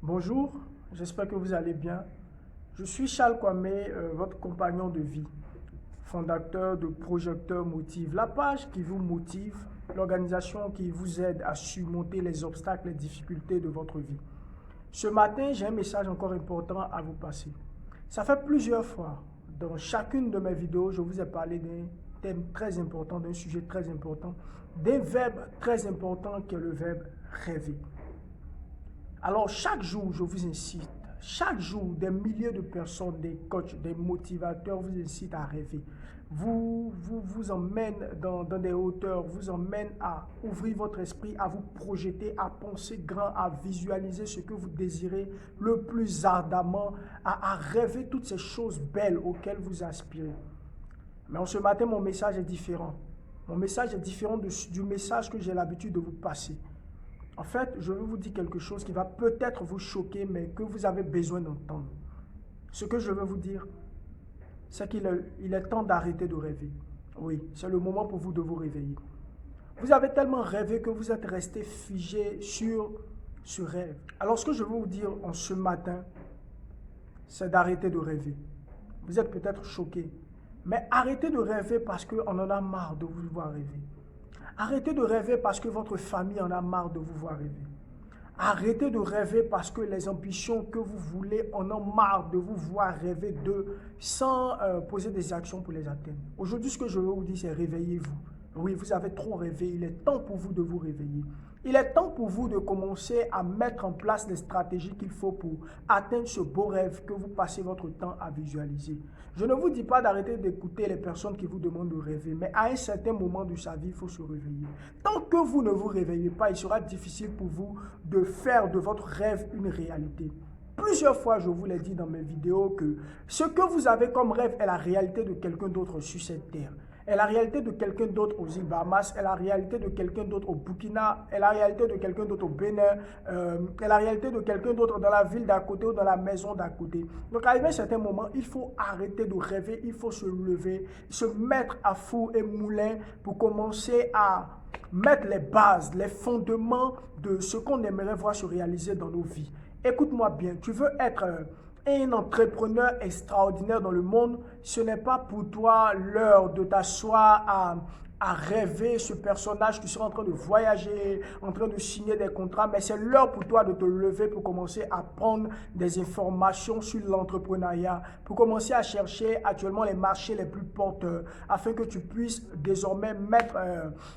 Bonjour, j'espère que vous allez bien. Je suis Charles Kwame, votre compagnon de vie, fondateur de Projecteur Motive, la page qui vous motive, l'organisation qui vous aide à surmonter les obstacles, les difficultés de votre vie. Ce matin, j'ai un message encore important à vous passer. Ça fait plusieurs fois, dans chacune de mes vidéos, je vous ai parlé d'un thème très important, d'un sujet très important, d'un verbe très important qui est le verbe rêver. Alors, chaque jour, je vous incite, chaque jour, des milliers de personnes, des coachs, des motivateurs vous incitent à rêver. Vous emmènent dans des hauteurs, vous emmènent à ouvrir votre esprit, à vous projeter, à penser grand, à visualiser ce que vous désirez le plus ardemment, à rêver toutes ces choses belles auxquelles vous aspirez. Mais en ce matin, mon message est différent. Mon message est différent du message que j'ai l'habitude de vous passer. En fait, je vais vous dire quelque chose qui va peut-être vous choquer, mais que vous avez besoin d'entendre. Ce que je veux vous dire, c'est qu'il est temps d'arrêter de rêver. Oui, c'est le moment pour vous de vous réveiller. Vous avez tellement rêvé que vous êtes resté figé sur ce rêve. Alors, ce que je veux vous dire en ce matin, c'est d'arrêter de rêver. Vous êtes peut-être choqué, mais arrêtez de rêver parce qu'on en a marre de vous voir rêver. Arrêtez de rêver parce que votre famille en a marre de vous voir rêver. Arrêtez de rêver parce que les ambitions que vous voulez en ont marre de vous voir rêver d'eux sans poser des actions pour les atteindre. Aujourd'hui, ce que je veux vous dire, c'est réveillez-vous. Oui, vous avez trop rêvé. Il est temps pour vous de vous réveiller. Il est temps pour vous de commencer à mettre en place les stratégies qu'il faut pour atteindre ce beau rêve que vous passez votre temps à visualiser. Je ne vous dis pas d'arrêter d'écouter les personnes qui vous demandent de rêver, mais à un certain moment de sa vie, il faut se réveiller. Tant que vous ne vous réveillez pas, il sera difficile pour vous de faire de votre rêve une réalité. Plusieurs fois, je vous l'ai dit dans mes vidéos que ce que vous avez comme rêve est la réalité de quelqu'un d'autre sur cette terre. Est la réalité de quelqu'un d'autre aux îles Bahamas, est la réalité de quelqu'un d'autre au Burkina, est la réalité de quelqu'un d'autre au Bénin, est la réalité de quelqu'un d'autre dans la ville d'à côté ou dans la maison d'à côté. Donc, arrivé à un certain moment, il faut arrêter de rêver, il faut se lever, se mettre à four et moulin pour commencer à mettre les bases, les fondements de ce qu'on aimerait voir se réaliser dans nos vies. Écoute-moi bien, tu veux être un entrepreneur extraordinaire dans le monde, ce n'est pas pour toi l'heure de t'asseoir à rêver ce personnage qui sera en train de voyager, en train de signer des contrats, mais c'est l'heure pour toi de te lever pour commencer à prendre des informations sur l'entrepreneuriat, pour commencer à chercher actuellement les marchés les plus porteurs, afin que tu puisses désormais mettre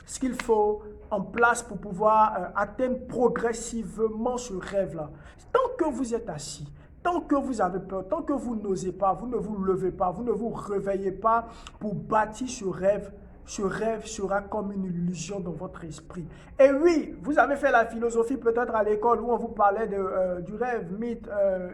ce qu'il faut en place pour pouvoir atteindre progressivement ce rêve-là. Tant que vous êtes assis, tant que vous avez peur, tant que vous n'osez pas, vous ne vous levez pas, vous ne vous réveillez pas pour bâtir ce rêve sera comme une illusion dans votre esprit. Et oui, vous avez fait la philosophie peut-être à l'école où on vous parlait du rêve, mythe,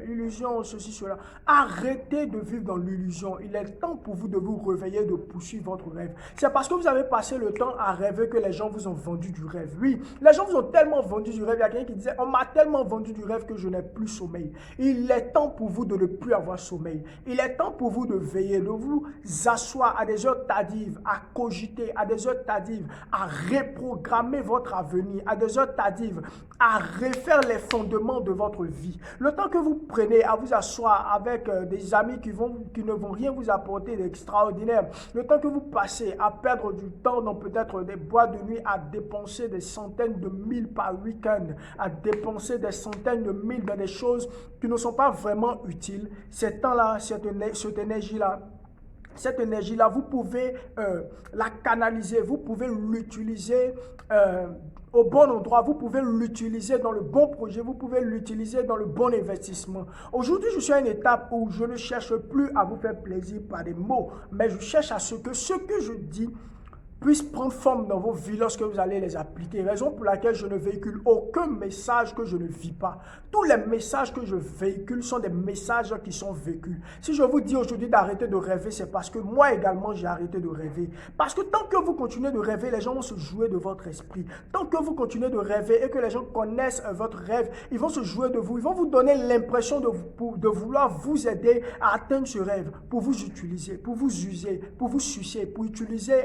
illusion, ceci, cela. Arrêtez de vivre dans l'illusion. Il est temps pour vous de vous réveiller, de poursuivre votre rêve. C'est parce que vous avez passé le temps à rêver que les gens vous ont vendu du rêve. Oui, les gens vous ont tellement vendu du rêve. Il y a quelqu'un qui disait, on m'a tellement vendu du rêve que je n'ai plus sommeil. Il est temps pour vous de ne plus avoir sommeil. Il est temps pour vous de veiller, de vous asseoir à des heures tardives, à cogiter, à des heures tardives, à reprogrammer votre avenir, à des heures tardives, à refaire les fondements de votre vie. Le temps que vous prenez à vous asseoir avec des amis qui ne vont rien vous apporter d'extraordinaire, le temps que vous passez à perdre du temps dans peut-être des boîtes de nuit, à dépenser des centaines de mille par week-end, à dépenser des centaines de mille dans des choses qui ne sont pas vraiment utiles, ces temps-là, cette énergie-là, vous pouvez la canaliser, vous pouvez l'utiliser au bon endroit, vous pouvez l'utiliser dans le bon projet, vous pouvez l'utiliser dans le bon investissement. Aujourd'hui, je suis à une étape où je ne cherche plus à vous faire plaisir par des mots, mais je cherche à ce que je dis puissent prendre forme dans vos vies lorsque vous allez les appliquer. Raison pour laquelle je ne véhicule aucun message que je ne vis pas. Tous les messages que je véhicule sont des messages qui sont vécus. Si je vous dis aujourd'hui d'arrêter de rêver, c'est parce que moi également j'ai arrêté de rêver. Parce que tant que vous continuez de rêver, les gens vont se jouer de votre esprit. Tant que vous continuez de rêver et que les gens connaissent votre rêve, ils vont se jouer de vous. Ils vont vous donner l'impression de vouloir vous aider à atteindre ce rêve, pour vous utiliser, pour vous user, pour vous sucer, pour utiliser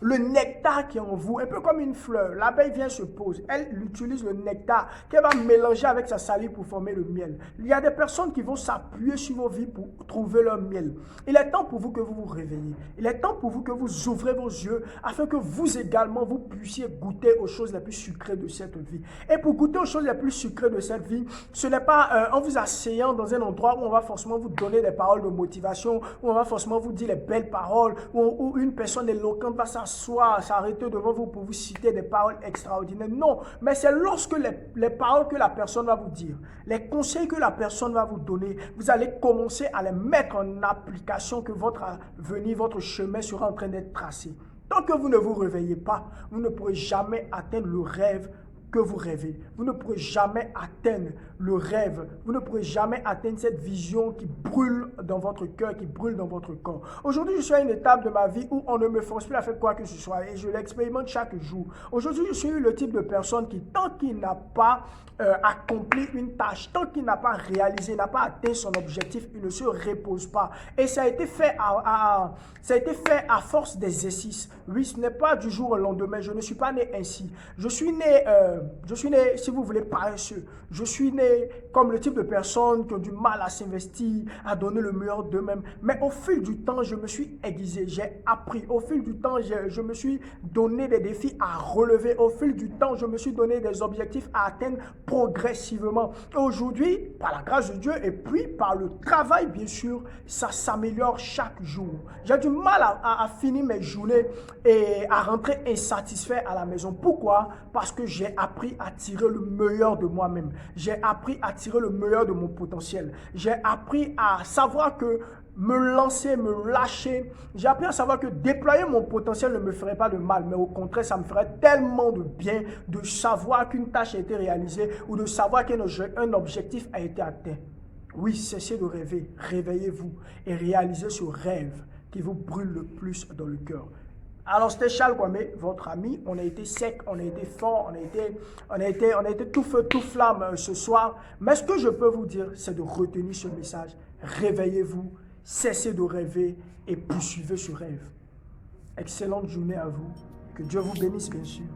le nectar qui est en vous, un peu comme une fleur. L'abeille vient se pose, elle utilise le nectar qu'elle va mélanger avec sa salive pour former le miel. Il y a des personnes qui vont s'appuyer sur vos vies pour trouver leur miel. Il est temps pour vous que vous vous réveillez. Il est temps pour vous que vous ouvrez vos yeux afin que vous également, vous puissiez goûter aux choses les plus sucrées de cette vie. Et pour goûter aux choses les plus sucrées de cette vie, ce n'est pas en vous asseyant dans un endroit où on va forcément vous donner des paroles de motivation, où on va forcément vous dire les belles paroles, où une personne éloquente va s'asseoir, s'arrêter devant vous pour vous citer des paroles extraordinaires. Non, mais c'est lorsque les paroles que la personne va vous dire, les conseils que la personne va vous donner, vous allez commencer à les mettre en application que votre avenir, votre chemin sera en train d'être tracé. Tant que vous ne vous réveillez pas, vous ne pourrez jamais atteindre le rêve que vous rêvez. Vous ne pourrez jamais atteindre le rêve. Vous ne pourrez jamais atteindre cette vision qui brûle dans votre cœur, qui brûle dans votre corps. Aujourd'hui, je suis à une étape de ma vie où on ne me force plus à faire quoi que ce soit et je l'expérimente chaque jour. Aujourd'hui, je suis le type de personne qui, tant qu'il n'a pas accompli une tâche, tant qu'il n'a pas réalisé, n'a pas atteint son objectif, il ne se repose pas. Et ça a été fait à force d'exercice. Oui, ce n'est pas du jour au lendemain. Je ne suis pas né ainsi. Je suis né, si vous voulez, paresseux. Je suis né comme le type de personnes qui ont du mal à s'investir, à donner le meilleur d'eux-mêmes. Mais au fil du temps, je me suis aiguisé, j'ai appris. Au fil du temps, je me suis donné des défis à relever. Au fil du temps, je me suis donné des objectifs à atteindre progressivement. Aujourd'hui, par la grâce de Dieu et puis par le travail, bien sûr, ça s'améliore chaque jour. J'ai du mal à finir mes journées et à rentrer insatisfait à la maison. Pourquoi? Parce que j'ai appris à tirer le meilleur de moi-même. J'ai appris à tirer le meilleur de mon potentiel. J'ai appris à savoir que me lancer, me lâcher. J'ai appris à savoir que déployer mon potentiel ne me ferait pas de mal, mais au contraire, ça me ferait tellement de bien de savoir qu'une tâche a été réalisée ou de savoir qu'un objectif a été atteint. Oui, cessez de rêver, réveillez-vous et réalisez ce rêve qui vous brûle le plus dans le cœur. Alors, c'était Charles Kwame, votre ami. On a été sec, on a été fort, on a été tout feu, tout flamme ce soir. Mais ce que je peux vous dire, c'est de retenir ce message. Réveillez-vous, cessez de rêver et poursuivez ce rêve. Excellente journée à vous. Que Dieu vous bénisse, bien sûr.